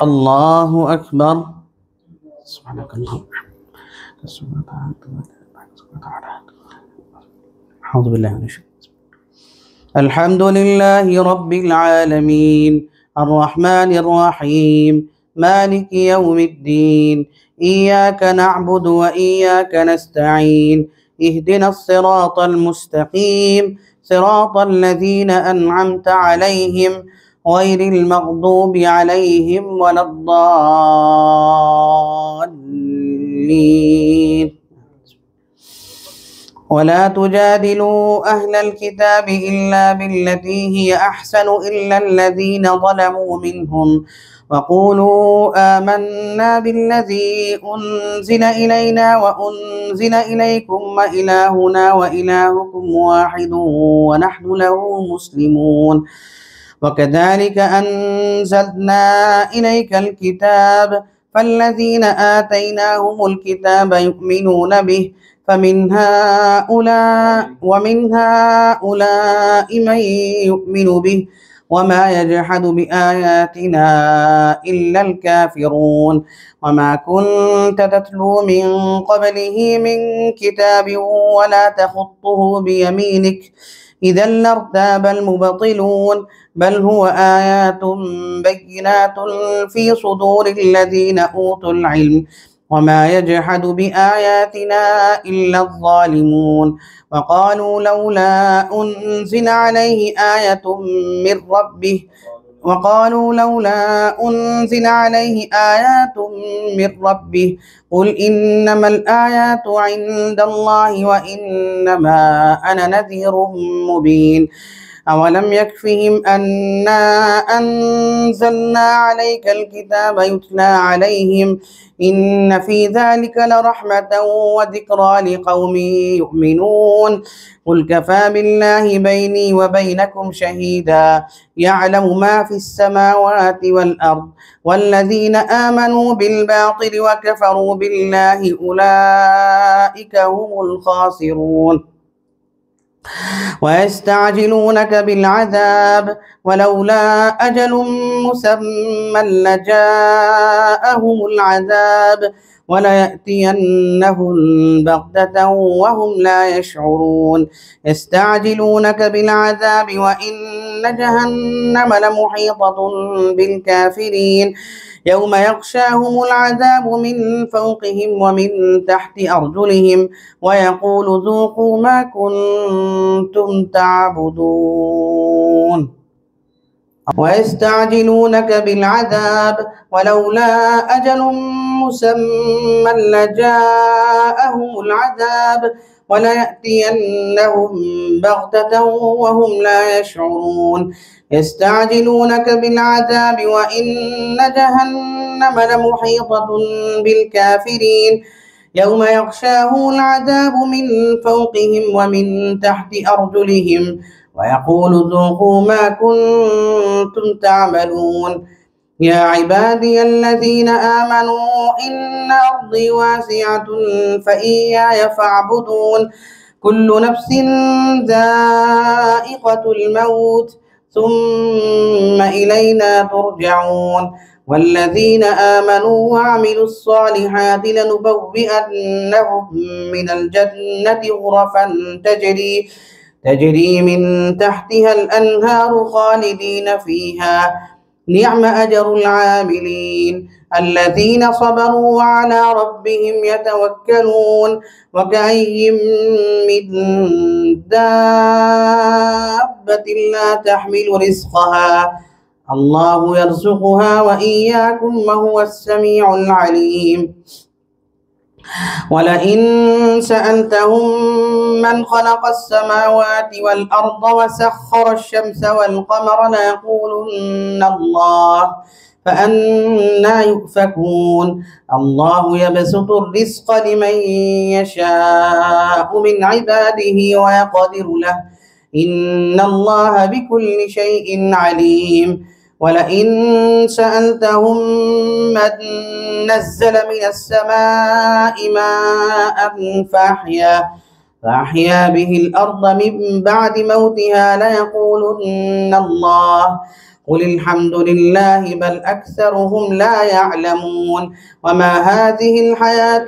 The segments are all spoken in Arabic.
الله أكبر. سبحانك اللهم أعوذ بالله من الشيطان. الحمد لله رب العالمين الرحمن الرحيم مالك يوم الدين إياك نعبد وإياك نستعين اهدنا الصراط المستقيم صراط الذين أنعمت عليهم غير المغضوب عليهم ولا الضالين. ولا تجادلوا أهل الكتاب إلا بالتي هي أحسن إلا الذين ظلموا منهم وقولوا آمنا بالذي أنزل إلينا وأنزل إليكم وإلهنا وإلهكم واحد ونحن له مسلمون. وكذلك أنزلنا إليك الكتاب فالذين آتيناهم الكتاب يؤمنون به ومن هؤلاء من يؤمن به وما يجحد بآياتنا إلا الكافرون. وما كنت تتلو من قبله من كتاب ولا تخطه بيمينك إذا لارتاب المبطلون بل هو آيات بينات في صدور الذين أوتوا العلم وما يجحد بآياتنا إلا الظالمون. وقالوا لولا أنزل عليه آية من ربه قل إنما الآيات عند الله وإنما أنا نذير مبين. أولم يكفهم أنا أنزلنا عليك الكتاب يتلى عليهم إن في ذلك لرحمة وذكرى لقوم يؤمنون. قل كفى بالله بيني وبينكم شهيدا يعلم ما في السماوات والأرض والذين آمنوا بالباطل وكفروا بالله أولئك هم الخاسرون. ويستعجلونك بالعذاب ولولا أجل مسمى لجاءهم العذاب وليأتينهم بغتة وهم لا يشعرون. يستعجلونك بالعذاب وإن جهنم لمحيطة بالكافرين يوم يغشاهم العذاب من فوقهم ومن تحت أرجلهم ويقول ذوقوا ما كنتم تعبدون. ويستعجلونك بالعذاب ولولا أجل مسمى لجاءهم العذاب وليأتينهم بغتة وهم لا يشعرون. يستعجلونك بالعذاب وإن جهنم لمحيطة بالكافرين يوم يغشاهم العذاب من فوقهم ومن تحت أرجلهم ويقول ذوقوا ما كنتم تعملون. يا عبادي الذين آمنوا إن أرضي واسعة فإياي فاعبدون. كل نفس ذائقة الموت ثم إلينا ترجعون. والذين آمنوا وعملوا الصالحات لنبوئنهم من الجنة غرفا تجري من تحتها الأنهار خالدين فيها نعم أجر العاملين الذين صبروا وعلى ربهم يتوكلون. وكأي من دابة لا تحمل رزقها الله يرزقها وإياكم وهو السميع العليم. ولئن سألتهم من خلق السماوات والأرض وسخر الشمس والقمر ليقولن الله فأنى يؤفكون. الله يبسط الرزق لمن يشاء من عباده ويقدر له إن الله بكل شيء عليم. ولئن سألتهم من نزل من السماء ماء فأحيا به الأرض من بعد موتها ليقولن الله قل الحمد لله بل أكثرهم لا يعلمون وما هذه الحياة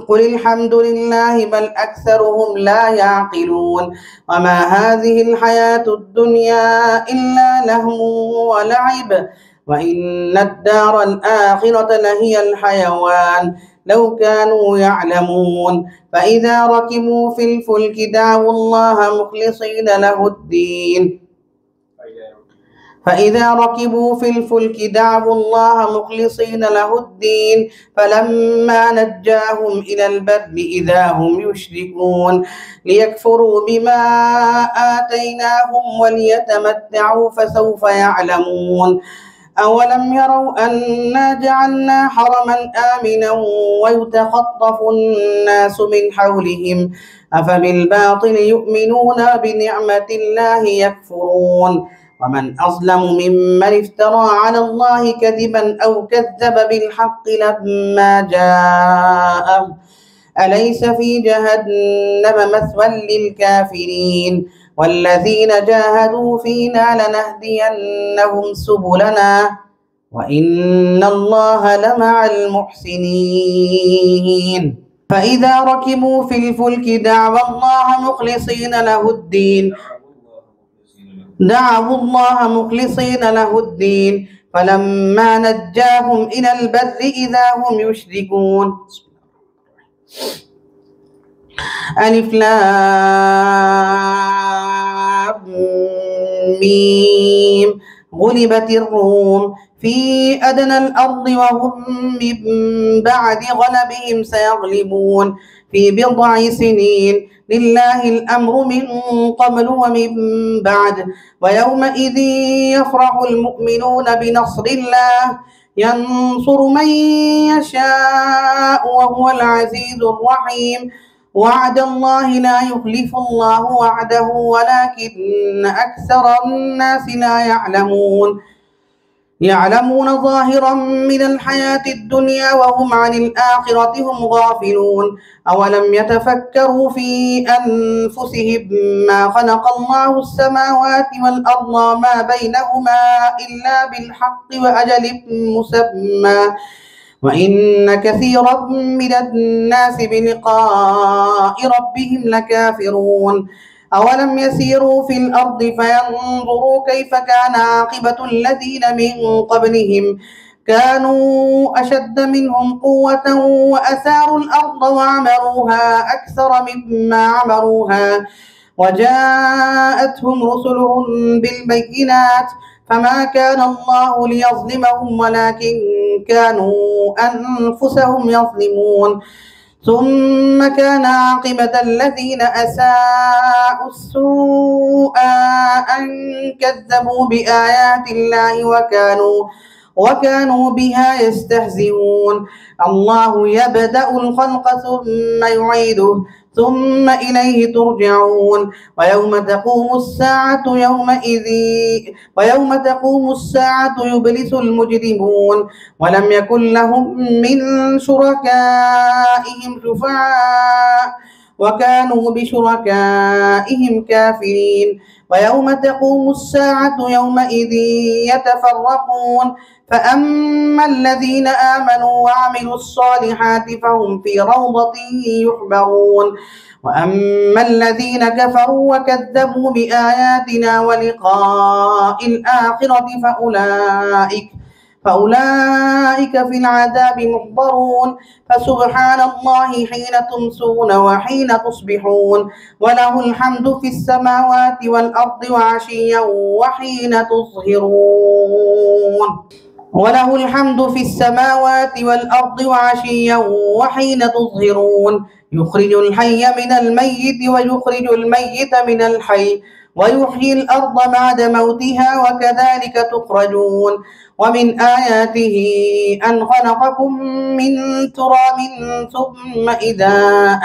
قل الحمد لله بل أكثرهم لا يعقلون وما هذه الحياة الدنيا إلا لهو ولعب وإن الدار الآخرة لهي الحيوان لو كانوا يعلمون فإذا ركبوا في الفلك دعوا الله مخلصين له الدين فلما نجاهم إلى البر إذا هم يشركون ليكفروا بما آتيناهم وليتمتعوا فسوف يعلمون أولم يروا أنا جعلنا حرما آمنا ويتخطف الناس من حولهم أفبالباطل يؤمنون بنعمة الله يكفرون ومن أظلم ممن افترى على الله كذبا أو كذب بالحق لما جاءه أليس في جهنم مثوى للكافرين والذين جاهدوا فينا لنهدينهم سبلنا وإن الله لمع المحسنين فإذا ركبوا في الفلك دعوا الله مخلصين له الدين فلما نجاهم إلى البر إذا هم يشركون ألف لام ميم غلبت الروم في أدنى الأرض وهم من بعد غلبهم سيغلبون في بضع سنين لله الأمر من قبل ومن بعد ويومئذ يفرح المؤمنون بنصر الله ينصر من يشاء وهو العزيز الرحيم وعد الله لا يخلف الله وعده ولكن أكثر الناس لا يعلمون ظاهرا من الحياة الدنيا وهم عن الآخرة هم غافلون أولم يتفكروا في أنفسهم ما خلق الله السماوات والأرض وما بينهما إلا بالحق وأجل مسمى وإن كثيرا من الناس بلقاء ربهم لكافرون أولم يسيروا في الأرض فينظروا كيف كان عاقبة الذين من قبلهم كانوا أشد منهم قوة وأثاروا الأرض وعمروها أكثر مما عمروها وجاءتهم رسلهم بالبينات فما كان الله ليظلمهم ولكن كانوا أنفسهم يظلمون ثم كان عاقبة الذين أساءوا السوء أن كذبوا بآيات الله وكانوا بها يستهزئون الله يبدأ الخلق ثم يعيده ثم إليه ترجعون ويوم تقوم الساعة يبلس المجرمون ولم يكن لهم من شركائهم شفعاء وكانوا بشركائهم كافرين ويوم تقوم الساعة يومئذ يتفرقون فأما الذين آمنوا وعملوا الصالحات فهم في روضة يحبرون وأما الذين كفروا وكذبوا بآياتنا ولقاء الآخرة فأولئك في العذاب محضرون فسبحان الله حين تمسون وحين تصبحون وله الحمد في السماوات والأرض وعشيا وحين تظهرون يخرج الحي من الميت ويخرج الميت من الحي ويحيي الأرض بعد موتها وكذلك تخرجون ومن آياته أن خلقكم من تراب ثم إذا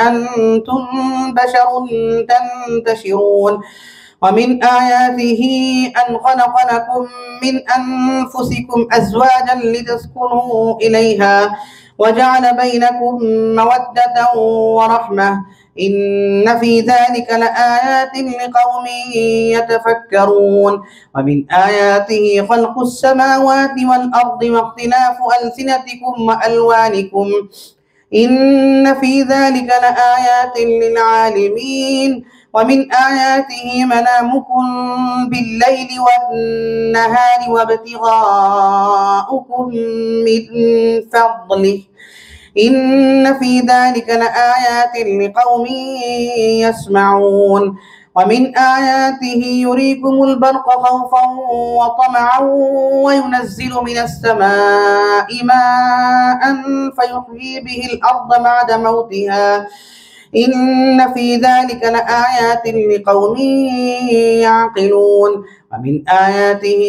أنتم بشر تنتشرون ومن آياته أن خلق لكم من أنفسكم أزواجا لتسكنوا إليها وجعل بينكم مودة ورحمة إن في ذلك لآيات لقوم يتفكرون ومن آياته خلق السماوات والأرض واختلاف ألسنتكم وألوانكم إن في ذلك لآيات للعالمين ومن آياته منامكم بالليل والنهار وابتغاؤكم من فضله إن في ذلك لآيات لقوم يسمعون ومن آياته يريكم البرق خوفا وطمعا وينزل من السماء ماء فيحيي به الأرض بعد موتها إن في ذلك لآيات لقوم يعقلون ومن آياته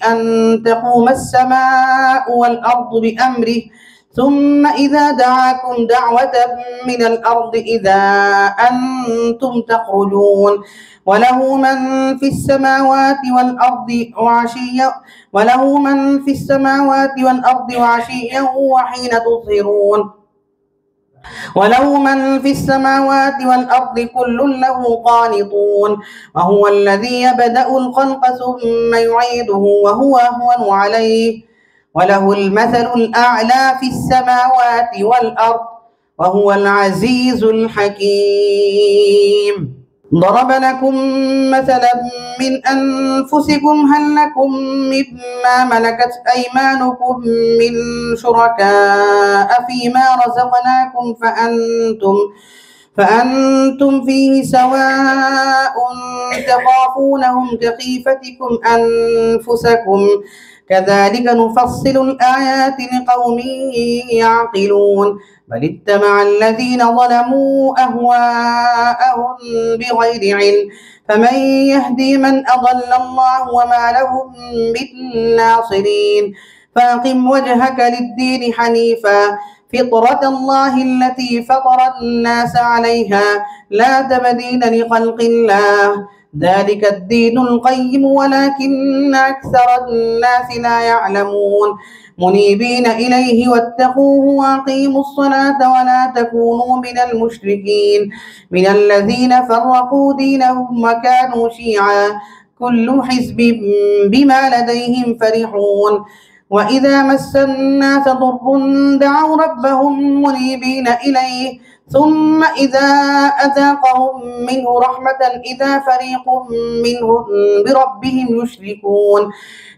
أن تقوم السماء والأرض بأمره ثم إذا دعاكم دعوة من الأرض إذا أنتم تخرجون وله من في السماوات وعشيا وحين تظهرون وله من في السماوات والأرض كل له قانطون وهو الذي يبدأ الخلق ثم يعيده وهو أهون عليه وله المثل الأعلى في السماوات والأرض وهو العزيز الحكيم ضرب لكم مثلا من أنفسكم هل لكم مما ملكت أيمانكم من شركاء فيما رزقناكم فأنتم فيه سواء تخافونهم كخيفتكم أنفسكم كذلك نفصل الآيات لقوم يعقلون بل اتبع الذين ظلموا أهواءهم بغير علم فمن يهدي من أضل الله وما لهم من ناصرين فأقم وجهك للدين حنيفا فطرة الله التي فطر الناس عليها لا تبديل لخلق الله ذلك الدين القيم ولكن أكثر الناس لا يعلمون منيبين إليه واتقوه وأقيموا الصلاة ولا تكونوا من المشركين من الذين فرقوا دينهم وكانوا شيعا كل حزب بما لديهم فرحون وإذا مس الناس ضر دعوا ربهم منيبين إليه ثم إذا أذاقهم منه رحمة إذا فريق منهم بربهم يشركون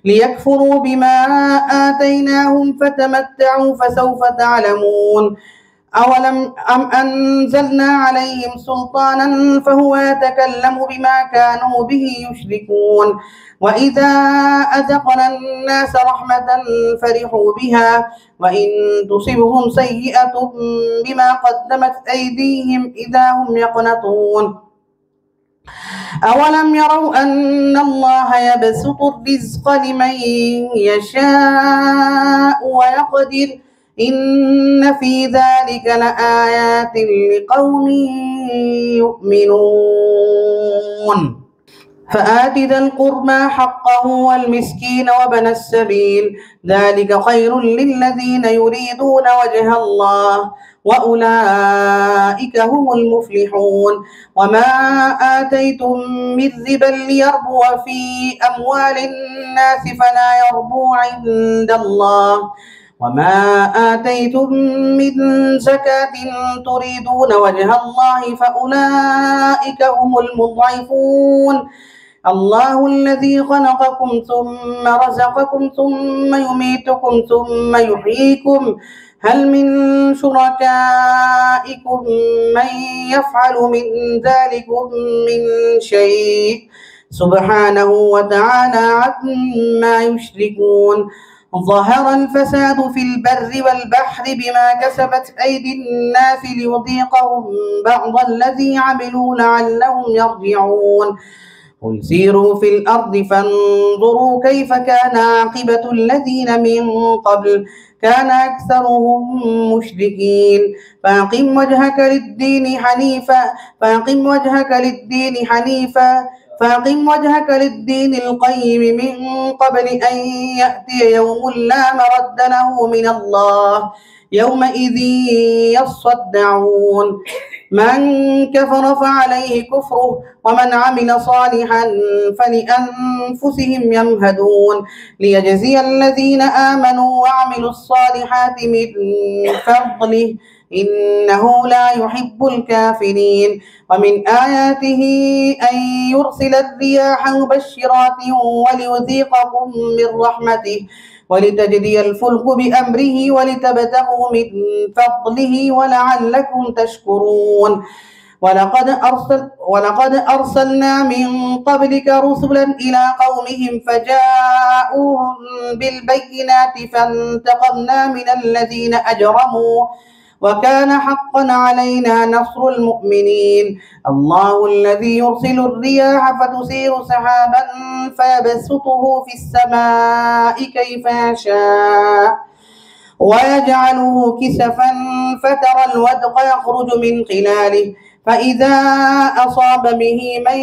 ليكفروا بما آتيناهم فتمتعوا فسوف تعلمون أولم أنزلنا عليهم سلطانا فهو يتكلم بما كانوا به يشركون وإذا أذقنا الناس رحمة فرحوا بها وإن تصبهم سيئة بما قدمت أيديهم إذا هم يقنطون أولم يروا أن الله يبسط الرزق لمن يشاء ويقدر إن في ذلك لآيات لقوم يؤمنون فآت ذا القربى حقه والمسكين وابن السبيل ذلك خير للذين يريدون وجه الله وأولئك هم المفلحون وما آتيتم من ربا ليربو في أموال الناس فلا يربو عند الله وما آتيتم من زكاة تريدون وجه الله فأولئك هم المضعفون الله الذي خلقكم ثم رزقكم ثم يميتكم ثم يحييكم هل من شركائكم من يفعل من ذلكم من شيء سبحانه وتعالى عما يشركون ظهر الفساد في البر والبحر بما كسبت أيدي الناس ليذيقهم بعض الذي عملوا لعلهم يرجعون قل سيروا في الأرض فانظروا كيف كان عاقبة الذين من قبل كان أكثرهم مشركين فأقم وجهك للدين حنيفا القيم من قبل أن يأتي يوم لا مرد له من الله يومئذ يصدعون. من كفر فعليه كفره ومن عمل صالحا فلأنفسهم يمهدون ليجزي الذين آمنوا وعملوا الصالحات من فضله إنه لا يحب الكافرين. ومن آياته أن يرسل الرياح مبشرات وليذيقكم من رحمته ولتجري الفلك بأمره ولتبتغوا من فضله ولعلكم تشكرون. ولقد أرسلنا من قبلك رسلا إلى قومهم فجاءوهم بالبينات فانتقمنا من الذين أجرموا وكان حقا علينا نصر المؤمنين. الله الذي يرسل الرياح فتثير سحابا فيبسطه في السماء كيف يشاء ويجعله كسفا فترى الودق يخرج من خلاله فإذا أصاب به من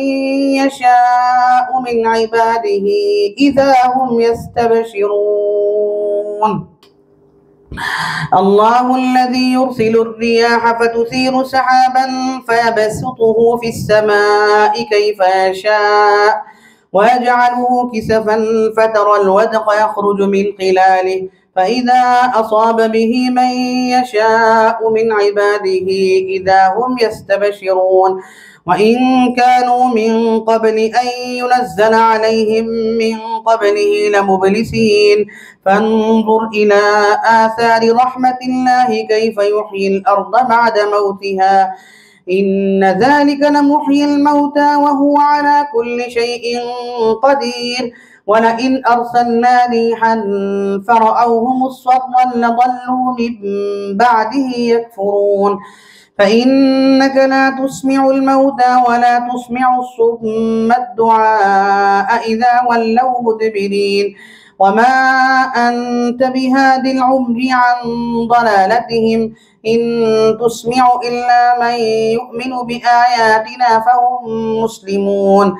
يشاء من عباده إذا هم يستبشرون. الله الذي يرسل الرياح فتثير سحابا فيبسطه في السماء كيف يشاء ويجعله كسفا فترى الودق يخرج من خلاله فإذا أصاب به من يشاء من عباده إذا هم يستبشرون. وإن كانوا من قبل أن ينزل عليهم من قبله لمبلسين فانظر إلى آثار رحمة الله كيف يحيي الأرض بعد موتها إن ذلك لمحيي الموتى وهو على كل شيء قدير. ولئن أرسلنا ريحا فرأوه مصفرا لظلوا من بعده يكفرون. فإنك لا تسمع الموتى ولا تسمع الصم الدعاء إذا ولوا مدبرين. وما أنت بهاد العمي عن ضلالتهم إن تسمع إلا من يؤمن بآياتنا فهم مسلمون.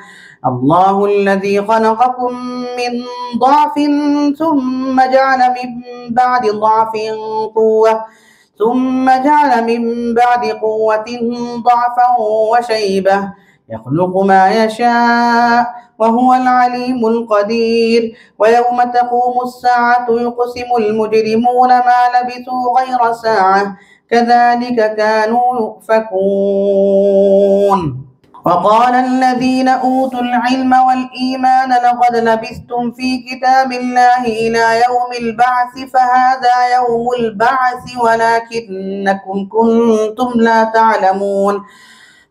الله الذي خلقكم من ضعف ثم جعل من بعد ضعف قوة ثم جعل من بعد قوة ضعفا وشيبة يخلق ما يشاء وهو العليم القدير. ويوم تقوم الساعة يقسم المجرمون ما لبثوا غير ساعة كذلك كانوا يؤفكون. وقال الذين أوتوا العلم والإيمان لقد لبثتم في كتاب الله إلى يوم البعث فهذا يوم البعث ولكنكم كنتم لا تعلمون.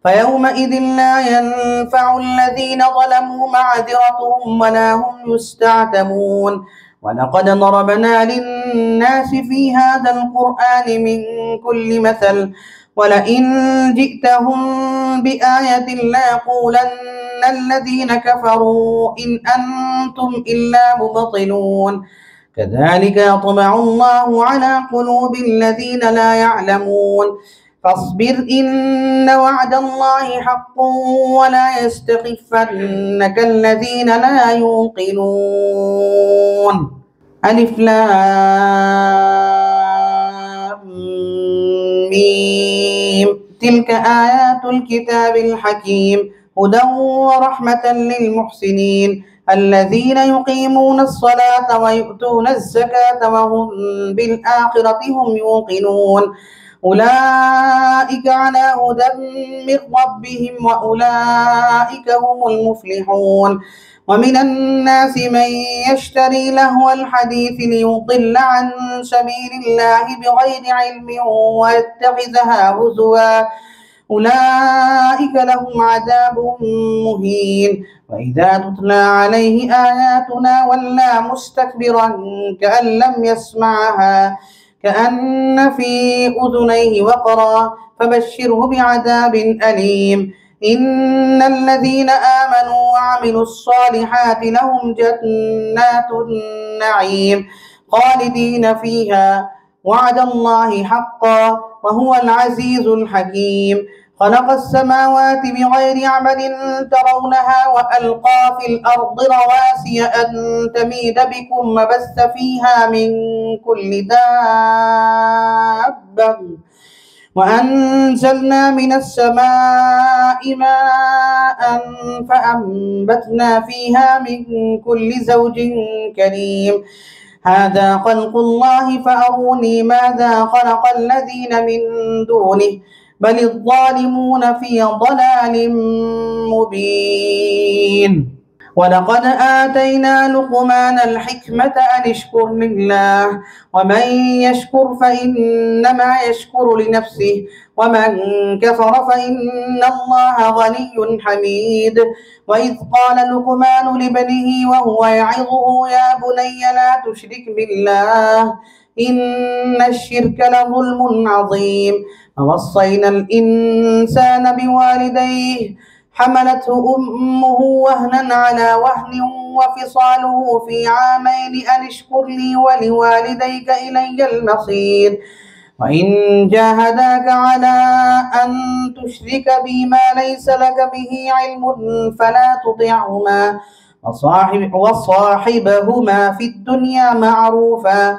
فيومئذ لا ينفع الذين ظلموا معذرتهم ولا هم يستعتبون. ولقد ضربنا للناس في هذا القرآن من كل مثل ولئن جئتهم بآية ليقولن الذين كفروا إن أنتم إلا مبطلون. كذلك يطبع الله على قلوب الذين لا يعلمون. فاصبر إن وعد الله حق ولا يستخفنك الذين لا يوقنون. ألف لام ميم تلك آيات الكتاب الحكيم هدى ورحمة للمحسنين الذين يقيمون الصلاة ويؤتون الزكاة وهم بالآخرة هم يوقنون. أولئك على هدى من ربهم وأولئك هم المفلحون. ومن الناس من يشتري لهو الحديث ليضل عن سبيل الله بغير علم ويتخذها هزوا أولئك لهم عذاب مهين. وإذا تتلى عليه آياتنا ولى مستكبرا كأن لم يسمعها كأن في أذنيه وقرا فبشره بعذاب أليم. إن الذين آمنوا وعملوا الصالحات لهم جنات النعيم خالدين فيها وعد الله حقا وهو العزيز الحكيم. خلق السماوات بغير عمد ترونها وألقى في الأرض رواسي أن تميد بكم وبث فيها من كل دابة وأنزلنا من السماء ماء فأنبتنا فيها من كل زوج كريم هذا خلق الله فأروني ماذا خلق الذين من دونه بل الظالمون في ضلال مبين ولقد آتينا لقمان الحكمة أن اشكر لله ومن يشكر فإنما يشكر لنفسه ومن كفر فإن الله غني حميد وإذ قال لقمان لابنه وهو يعظه يا بني لا تشرك بالله إن الشرك لظلم عظيم ووصينا الإنسان بوالديه حملته أمه وهنا على وهن وفصاله في عامين أن اشكر لي ولوالديك إلي المصير وإن جاهداك على أن تشرك بي ما ليس لك به علم فلا تطعهما وصاحبهما في الدنيا معروفا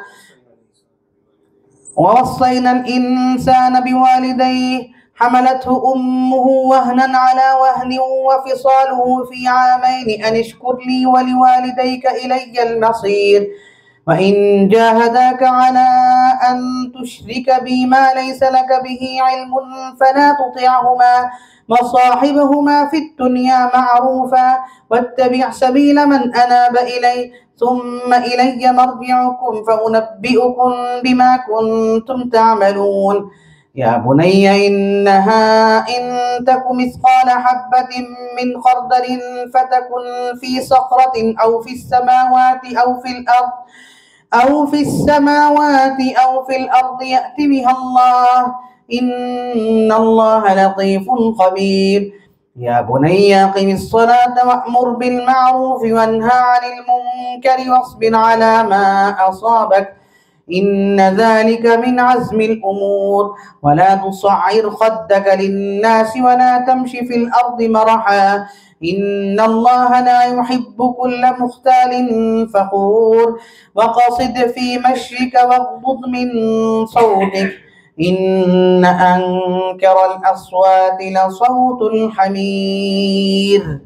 ووصينا الإنسان بوالديه حملته أمه وهنا على وهن وفصاله في عامين أن اشكر لي ولوالديك إلي المصير وإن جاهداك على أن تشرك بي ما ليس لك به علم فلا تطعهما وصاحبهما في الدنيا معروفا واتبع سبيل من أناب إلي ثم إلي مرجعكم فأنبئكم بما كنتم تعملون يا بني إنها إن تك مثقال حبة من خردل فتكن في صخرة أو في السماوات أو في الأرض يأت بها الله إن الله لطيف خبير يا بني أقم الصلاة وأمر بالمعروف وانهى عن المنكر واصبر على ما أصابك إن ذلك من عزم الأمور ولا تصعر خدك للناس ولا تمش في الأرض مرحا إن الله لا يحب كل مختال فخور وقصد في مشيك واغضض من صوتك إن أنكر الأصوات لصوت الحمير